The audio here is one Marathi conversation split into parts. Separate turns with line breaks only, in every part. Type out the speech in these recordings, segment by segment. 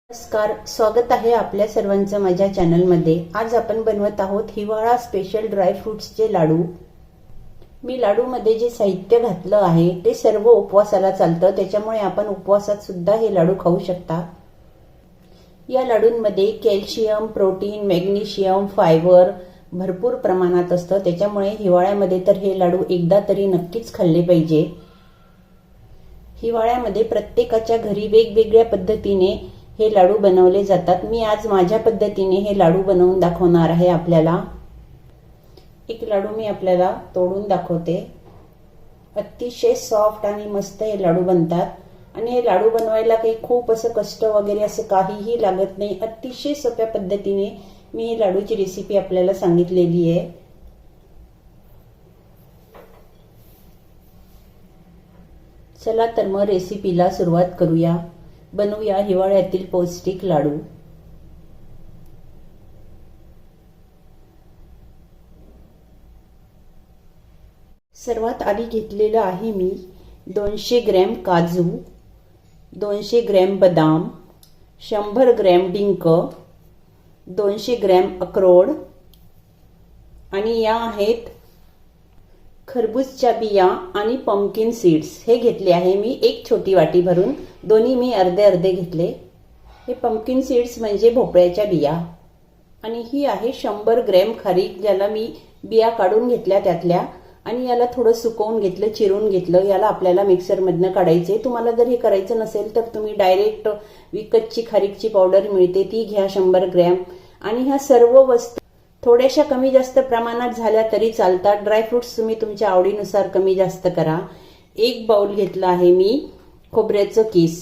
नमस्कार, स्वागत आहे आपल्या सर्वांचं माझ्या चॅनलमध्ये। आज आपण बनवत आहोत हिवाळा स्पेशल ड्राय फ्रुट्सचे लाडू। मी लाडूमध्ये जे साहित्य घातलं आहे ते सर्व उपवासाला चालतं, त्याच्यामुळे आपण उपवासात सुद्धा हे लाडू खाऊ शकता। या लाडूंमध्ये कॅल्शियम, प्रोटीन, मॅग्नेशियम, फायबर भरपूर प्रमाणात असतं, त्याच्यामुळे हिवाळ्यामध्ये तर हे लाडू एकदा तरी नक्कीच खाल्ले पाहिजे। हिवाळ्यामध्ये प्रत्येकाच्या घरी वेगवेगळ्या पद्धतीने हे लाडू बनवले जातात। मी आज माझ्या पद्धतीने हे लाडू बनवून दाखवणार आहे आपल्याला। एक लाडू मी आपल्याला तोडून दाखवते। अतिशय सॉफ्ट आणि मस्त हे लाडू बनतात आणि हे लाडू बनवायला काही खूप असं कष्ट वगैरे असं काहीही लागत नाही। अतिशय सोप्या पद्धतीने मी ही लाडूची रेसिपी आपल्याला सांगितलेली आहे। चला तर मग रेसिपीला सुरुवात करूया। बनवूया हिवाळ्यातील पौष्टिक लाडू। सर्वात आधी घेतलेलं आहे मी 200 ग्रॅम काजू, 200 ग्रॅम बदाम, 100 ग्रॅम डिंक, 200 ग्रॅम अक्रोड आणि या आहेत खरबूजच्या बिया आणि पंपकिन सीड्स। हे घेतले आहे मी एक छोटी वाटी भरून, दोन्ही मी अर्धे अर्धे घेतले। हे पंपकिन सीड्स म्हणजे भोपळ्याच्या बिया। आणि ही आहे 100 ग्रॅम खारीक, ज्याला मी बिया काढून घेतल्या त्यातल्या आणि याला थोडं सुकवून घेतलं, चिरून घेतलं। याला आपल्याला मिक्सरमधनं काढायचे। तुम्हाला जर हे करायचं नसेल तर तुम्ही डायरेक्ट विकतची खारीकची पावडर मिळते ती घ्या 100 ग्रॅम। आणि ह्या सर्व वस्तू थोड्याशा कमी जास्त प्रमाणात झाल्या तरी चालतात। ड्रायफ्रुट्स तुम्ही तुमच्या आवडीनुसार कमी जास्त करा। एक बाउल घेतला आहे मी खोबऱ्याचं किस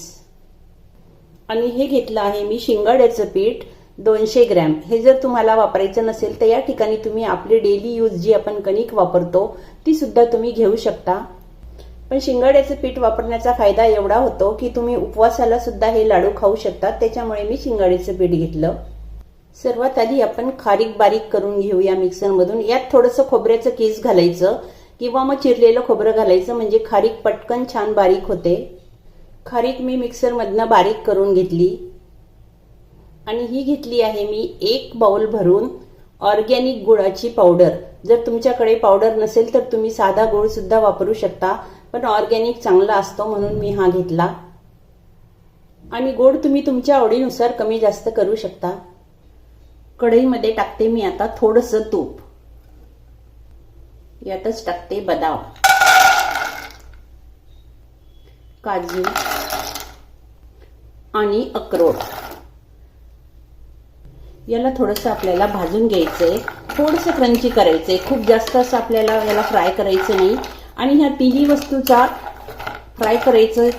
आणि हे घेतलं आहे मी शिंगाड्याचं पीठ 200 ग्रॅम। हे जर तुम्हाला वापरायचं नसेल तर या ठिकाणी तुम्ही आपली डेली यूज जी आपण कणिक वापरतो ती सुद्धा तुम्ही घेऊ शकता। पण शिंगाड्याचं पीठ वापरण्याचा फायदा एवढा होतो की तुम्ही उपवासाला सुद्धा हे लाडू खाऊ शकता, त्याच्यामुळे मी शिंगाड्याचं पीठ घेतलं। सर्वात आधी आपण खारीक बारीक करून घेऊया मिक्सरमधून। यात थोडंसं खोबऱ्याचं किस घालायचं किंवा मग चिरलेलं खोबरं घालायचं, म्हणजे खारीक पटकन छान बारीक होते। खारीक मी मिक्सरमधनं बारीक करून घेतली आणि ही घेतली आहे मी एक बाउल भरून ऑर्गॅनिक गुळाची पावडर। जर तुमच्याकडे पावडर नसेल तर तुम्ही साधा गुळ सुद्धा वापरू शकता, पण ऑर्गॅनिक चांगला असतो म्हणून मी हा घेतला। आणि गोड तुम्ही तुमच्या आवडीनुसार कमी जास्त करू शकता। कढईमध्ये टाकते मी आता थोडंसं तूप। यातच टाकते बदाम, काजू आणि अक्रोड। याला थोडंसं आपल्याला भाजून घ्यायचंय, थोडंसं क्रंची करायचंय, खूप जास्त असं आपल्याला याला फ्राय करायचं नाही। आणि ह्या तिन्ही वस्तूचा फ्राय करायचं,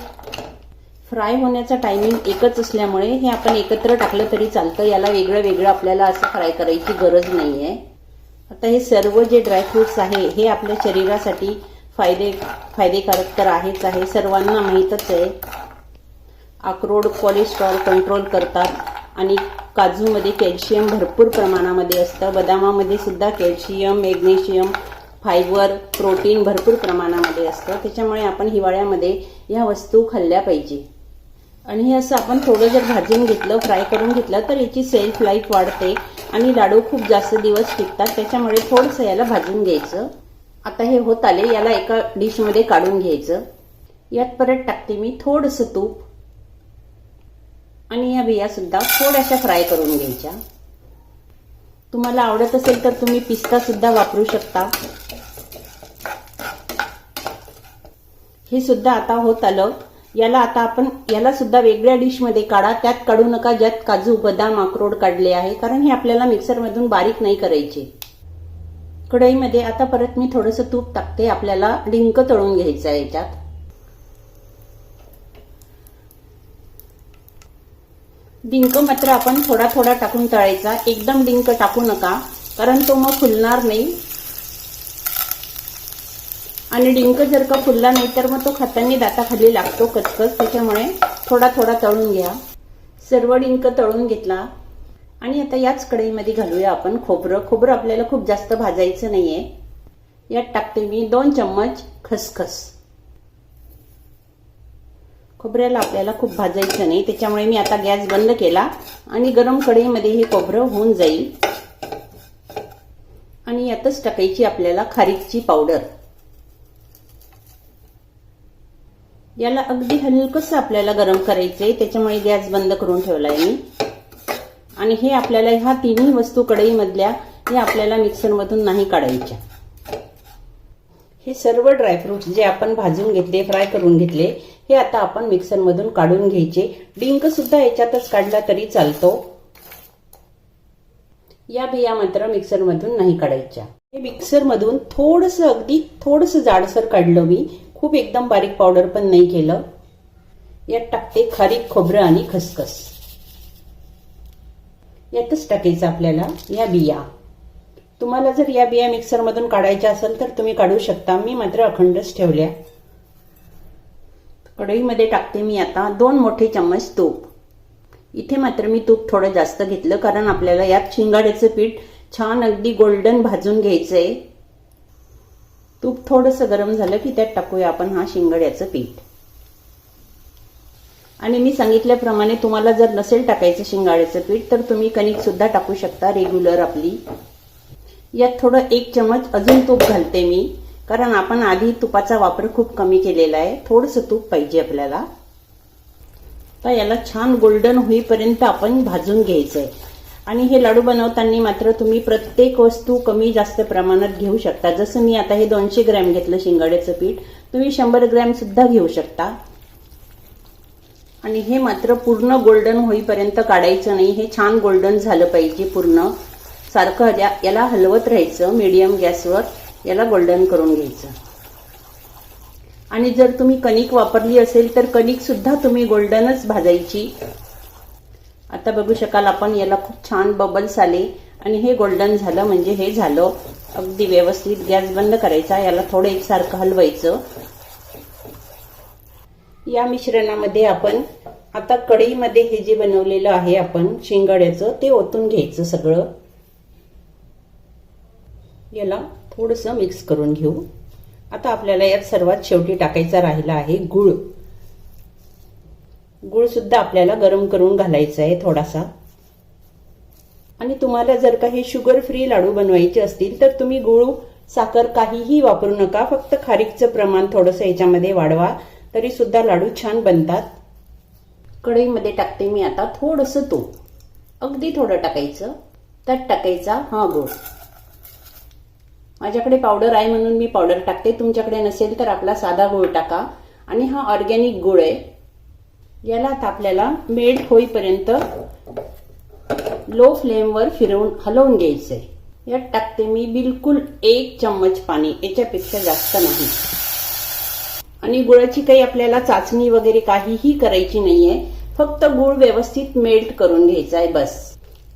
फ्राय होण्याचा टायमिंग एकच असल्यामुळे हे आपण एकत्र टाकलं तरी चालतं। याला वेगळं वेगळं आपल्याला असं फ्राय करायची गरज नाहीये। आता हे सर्व जे ड्रायफ्रुट्स आहे हे आपल्या शरीरासाठी फायदेकारक तर आहेच आहे, सर्वांना माहीतच आहे। अक्रोड कोलेस्ट्रॉल कंट्रोल करतात आणि काजूमध्ये कॅल्शियम भरपूर प्रमाणामध्ये असतं। बदामामध्ये सुद्धा कॅल्शियम, मॅग्नेशियम, फायबर, प्रोटीन भरपूर प्रमाणामध्ये असतं, त्याच्यामुळे आपण हिवाळ्यामध्ये ह्या वस्तू खाल्ल्या पाहिजे। आणि हे असं आपण थोडं जर भाजून घेतलं, फ्राय करून घेतलं तर याची सेल्फ लाईफ वाढते आणि लाडू खूप जास्त दिवस टिकतात, त्याच्यामुळे थोडंसं याला भाजून घ्यायचं। आता हे होत आले, याला एका डिशमध्ये काढून घ्यायचं। यात परत टाकते मी थोडंसं तूप आणि या बिया सुद्धा थोड्याशा फ्राय करून घ्यायच्या। तुम्हाला आवडत असेल तर तुम्ही पिस्ता सुद्धा वापरू शकता। हे सुद्धा आता होत आलं। याला आता आपण याला सुद्धा वेगळ्या डिशमध्ये काढा, त्यात काढू नका ज्यात काजू, बदाम, अक्रोड काढले आहे, कारण हे आपल्याला मिक्सरमधून बारीक नाही करायचे। कढईमध्ये आता परत मी थोडंसं तूप टाकते, आपल्याला डिंक तळून घ्यायचा आहे याच्यात। डिंक मात्र आपण थोडा थोडा टाकून तळायचा, एकदम डिंक टाकू नका, कारण तो मग फुलणार नाही। आणि डिंक जर का फुलला नाही तर मग तो खाताना दाताखाली लागतो कचकच, त्याच्यामुळे थोडा थोडा तळून घ्या। सर्व डिंक तळून घेतला आणि आता याच कढईमध्ये घालूया आपण खोबरं। खोबरं आपल्याला खूप जास्त भाजायचं नाहीये। यात टाकते मी 2 चम्मच खसखस, खोबऱ्याला आपल्याला खूप भाजायचं नाही, त्याच्यामुळे मी आता गॅस बंद केला आणि गरम कढईमध्ये हे खोबरं होऊन जाईल. आणि यातच टाकायची आपल्याला खारीकची पावडर. याला अगदी हलकंसं आपल्याला गरम करायचंय, त्याच्यामुळे गॅस बंद करून ठेवलाय मी. आणि हे आपल्याला ह्या तिन्ही वस्तू कढईमधल्या हे आपल्याला मिक्सरमधून नाही काढायच्या. हे सर्व ड्रायफ्रुट्स जे आपण भाजून घेतले, फ्राय करून घेतले, हे आता आपण मिक्सरमधून काढून घ्यायचे. डिंक सुद्धा याच्यातच काढला तरी चालतो. या बिया मात्र मिक्सरमधून नाही काढायच्या. हे मिक्सरमधून थोडंसं, अगदी थोडंसं जाडसर काढलं मी, खूप एकदम बारीक पावडर पण नाही केलं. यात टाकते खारीक, खोबरं आणि खसखस. यातच टाकायचं आपल्याला या बिया. तुम्हाला जर या बिया मिक्सरमधून काढायच्या असेल तर तुम्ही काढू शकता, मी मात्र अखंडच ठेवल्या. कढईमध्ये टाकते मी आता 2 मोठे चम्मच तूप. इथे मात्र मी तूप थोडं जास्त घेतलं, कारण आपल्याला यात शिंगाड्याचं पीठ छान अगदी गोल्डन भाजून घ्यायचंय. तूप थोडंसं गरम झालं की त्यात टाकूया आपण हा शिंगाड्याचं पीठ. आणि मी सांगितल्याप्रमाणे तुम्हाला जर नसेल टाकायचं शिंगाड्याचं पीठ तर तुम्ही कणिक सुद्धा टाकू शकता रेग्युलर आपली. यात थोडं 1 चम्मच अजून तूप घालते मी, कारण आपण आधी तुपाचा वापर खूप कमी केलेला आहे. थोडंसं तूप पाहिजे आपल्याला. तर याला छान गोल्डन होईपर्यंत आपण भाजून घ्यायचंय. आणि हे लाडू बनवताना मात्र तुम्ही प्रत्येक वस्तू कमी जास्त प्रमाणात घेऊ शकता. जसं मी आता हे 200 ग्रॅम घेतलं शिंगाड्याचं पीठ, तुम्ही 100 ग्रॅम सुद्धा घेऊ शकता. आणि हे मात्र पूर्ण गोल्डन होईपर्यंत काढायचं नाही. हे छान गोल्डन झालं पाहिजे पूर्ण. सारखं याला हलवत राहायचं मीडियम गॅसवर. याला गोल्डन करून घ्यायचं. आणि जर तुम्ही कणिक वापरली असेल तर कणिक सुद्धा तुम्ही गोल्डनच भाजायची. आता बघू शकाल आपण, याला खूप छान बबल्स आले आणि हे गोल्डन झालं म्हणजे हे झालं अगदी व्यवस्थित. गॅस बंद करायचा. याला थोडं एकसारखं हलवायचं. या मिश्रणामध्ये आपण आता कढईमध्ये हे जे बनवलेलं आहे आपण शिंगाड्याचं, ते ओतून घ्यायचं सगळं. याला थोडंसं मिक्स करून घेऊ. आता आपल्याला यात सर्वात शेवटी टाकायचा राहिला आहे गूळ. गूळ सुद्धा आपल्याला गरम करून घालायचा आहे थोडासा. आणि तुम्हाला जर का हे शुगर फ्री लाडू बनवायचे असतील तर तुम्ही गूळ, साखर काहीही वापरू नका. फक्त खारीकचं प्रमाण थोडंसं याच्यामध्ये वाढवा, तरी सुद्धा लाडू छान बनतात. कढईमध्ये टाकते मी आता थोडंसं तूप. अगदी थोडं टाकायचं. त्यात टाकायचा हा गूळ. माझ्याकडे पावडर आहे म्हणून मी पावडर टाकते. तुमच्याकडे नसेल तर आपला साधा गूळ टाका. आणि हा ऑर्गॅनिक गूळ आहे. याला आता आपल्याला मेल्ट होईपर्यंत लो फ्लेमवर फिरवून हलवून घ्यायचंय. यात टाकते मी बिलकुल 1 चम्मच पाणी, याच्यापेक्षा जास्त नाही. आणि गुळाची काही आपल्याला चाचणी वगैरे काहीही करायची नाहीये. फक्त गूळ व्यवस्थित मेल्ट करून घ्यायचा आहे बस.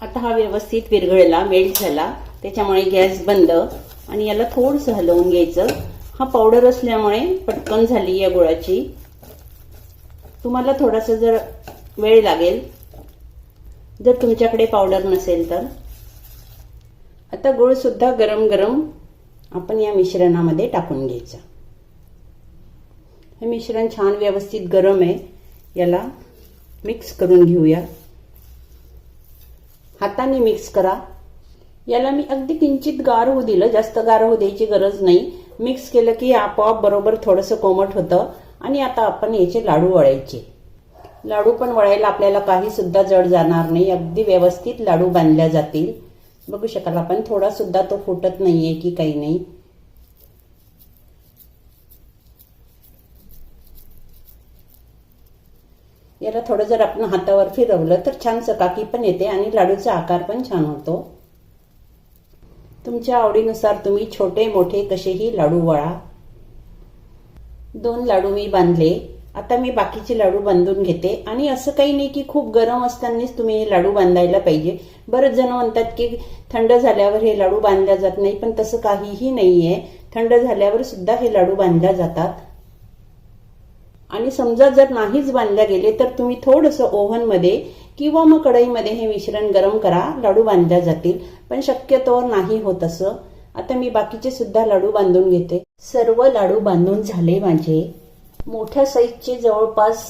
आता हा व्यवस्थित विरघळला, मेल्ट झाला, त्याच्यामुळे गॅस बंद. आणि याला थोडंसं हलवून घ्यायचं. हा पावडर असल्यामुळे पटकन झाली या गुळाची. तुम्हाला थोडासा जर वेळ लागेल जर तुमच्याकडे पावडर नसेल तर. आता गूळ सुद्धा गरम गरम आपण या मिश्रणामध्ये टाकून घ्यायचं. हे मिश्रण छान व्यवस्थित गरम आहे. याला मिक्स करून घेऊया. हाताने मिक्स करा. याला मी अगदी किंचित गार होऊ दिलं, जास्त गार होऊ द्यायची गरज नाही. मिक्स केलं की आपोआप बरोबर थोडंसं कोमट होतं. आणि आता आपण याचे लाडू वळायचे. लाडू पण वळायला आपल्याला काही सुद्धा जड जाणार नाही. अगदी व्यवस्थित लाडू बांधल्या जातील. बघू शकाल आपण, थोडा सुद्धा तो फुटत नाहीये की काही नाही. याला थोडं जर आपण हातावर फिरवलं तर छान चकाकी पण येते आणि लाडूचा आकार पण छान होतो. तुमच्या आवडीनुसार तुम्ही छोटे मोठे कसेही लाडू वळा. 2 लाडू मी बांधले. आता मी बाकीचे लाडू बांधून घेते. आणि असं काही नाही की खूप गरम असतानाच तुम्ही हे लाडू बांधायला पाहिजे. बरेच जण म्हणतात की थंड झाल्यावर हे लाडू बांधल्या जात नाही, पण तसं काहीही नाहीये. थंड झाल्यावर सुद्धा हे लाडू बांधल्या जातात. आणि समजा जर नाहीच बांधल्या गेले तर तुम्ही थोडंसं ओव्हनमध्ये किंवा मग कढईमध्ये हे मिश्रण गरम करा, लाडू बांधल्या जातील. पण शक्यतोवर नाही होत असं. आता मी बाकीचे सुद्धा लाडू बांधून घेते. सर्व लाडू बांधून झाले माझे. मोठ्या साईजचे जवळपास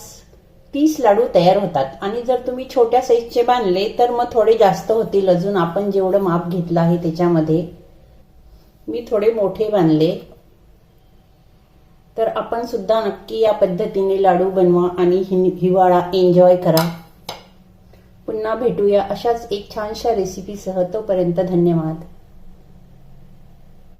30 लाडू तयार होतात आणि जर तुम्ही छोट्या साईजचे बांधले तर मग थोडे जास्त होतील अजून. आपण जेवढं माप घेतलं आहे त्याच्यामध्ये मी थोडे मोठे बांधले. तर आपण सुद्धा नक्की या पद्धतीने लाडू बनवा आणि हिवाळा एन्जॉय करा. पुन्हा भेटूया अशाच एक छानशा रेसिपीसह. तोपर्यंत धन्यवाद.